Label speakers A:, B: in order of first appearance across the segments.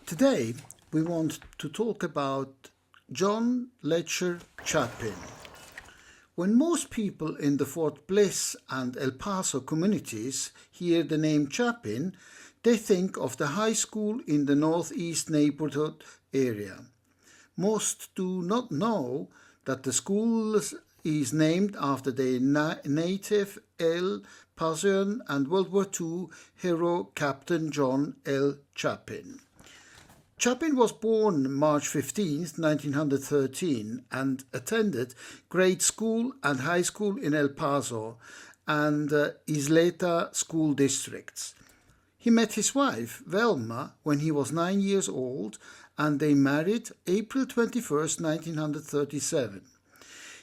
A: Today we want to talk about John Letcher Chapin. When most people in the Fort Bliss and El Paso communities hear the name Chapin, they think of the high school in the northeast neighborhood area. Most do not know that the school is named after the native El Pasoan and World War II hero Captain John L. Chapin. Chapin was born March 15, 1913 and attended grade school and high school in El Paso and Isleta school districts. He met his wife, Velma, when he was 9 years old and they married April 21, 1937.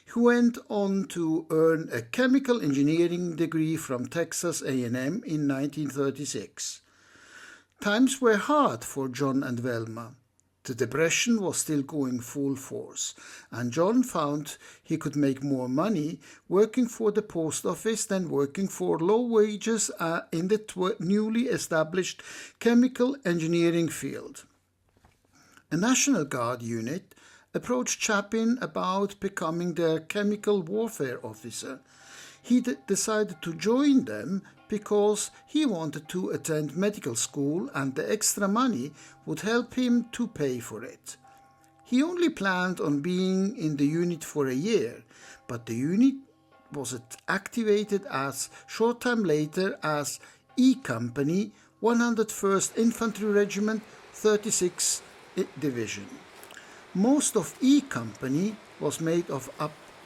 A: He went on to earn a chemical engineering degree from Texas A&M in 1936. Times were hard for John and Velma. The Depression was still going full force, and John found he could make more money working for the post office than working for low wages in the newly established chemical engineering field. A National Guard unit approached Chapin about becoming their chemical warfare officer. He decided to join them because he wanted to attend medical school and the extra money would help him to pay for it. He only planned on being in the unit for a year, but the unit was activated as short time later as E Company, 101st Infantry Regiment, 36th Division. Most of E Company was made of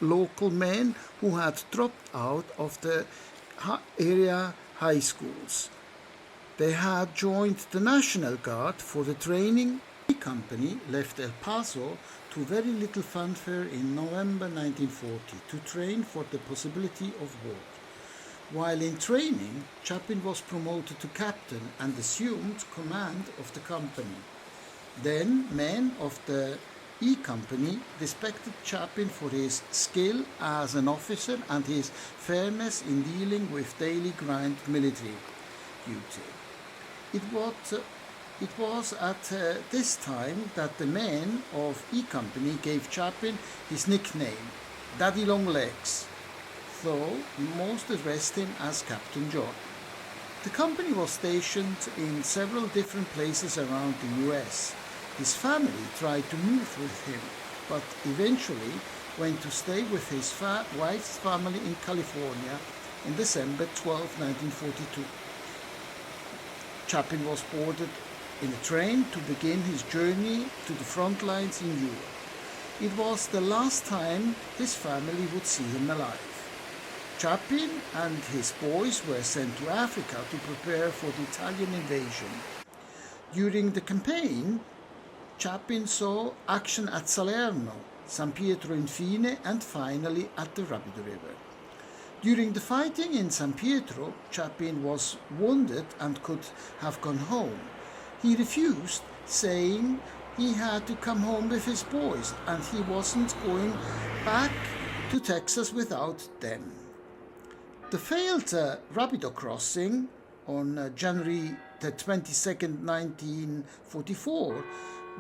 A: local men who had dropped out of the area high schools. They had joined the National Guard for the training. E Company left El Paso to very little fanfare in November 1940 to train for the possibility of war. While in training, Chapin was promoted to captain and assumed command of the company. Then men of the E Company respected Chapin for his skill as an officer and his fairness in dealing with daily grind military duty. It was at this time that the men of E Company gave Chapin his nickname, Daddy Long Legs, though most addressed him as Captain John. The company was stationed in several different places around the US. His family tried to move with him, but eventually went to stay with his wife's family in California in December 12, 1942. Chapin was boarded in a train to begin his journey to the front lines in Europe. It was the last time his family would see him alive. Chapin and his boys were sent to Africa to prepare for the Italian invasion. During the campaign, Chapin saw action at Salerno, San Pietro Infine, and finally at the Rapido River. During the fighting in San Pietro, Chapin was wounded and could have gone home. He refused, saying he had to come home with his boys and he wasn't going back to Texas without them. The failed Rapido crossing on January the 22nd, 1944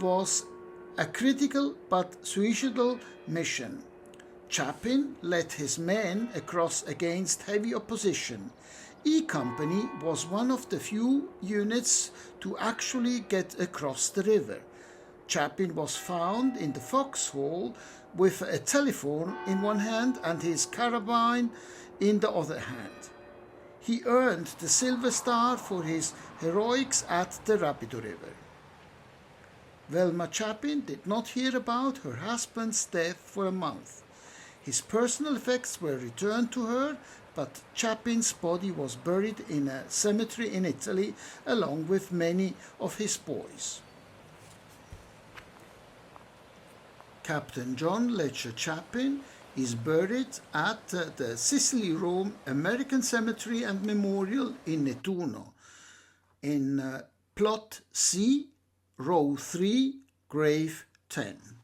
A: was a critical but suicidal mission. Chapin led his men across against heavy opposition. E Company was one of the few units to actually get across the river. Chapin was found in the foxhole with a telephone in one hand and his carabine in the other hand. He earned the Silver Star for his heroics at the Rapido River. Velma Chapin did not hear about her husband's death for a month. His personal effects were returned to her, but Chapin's body was buried in a cemetery in Italy along with many of his boys. Captain John Letcher Chapin is buried at the Sicily Rome American Cemetery and Memorial in Nettuno, in Plot C, Row 3, Grave 10.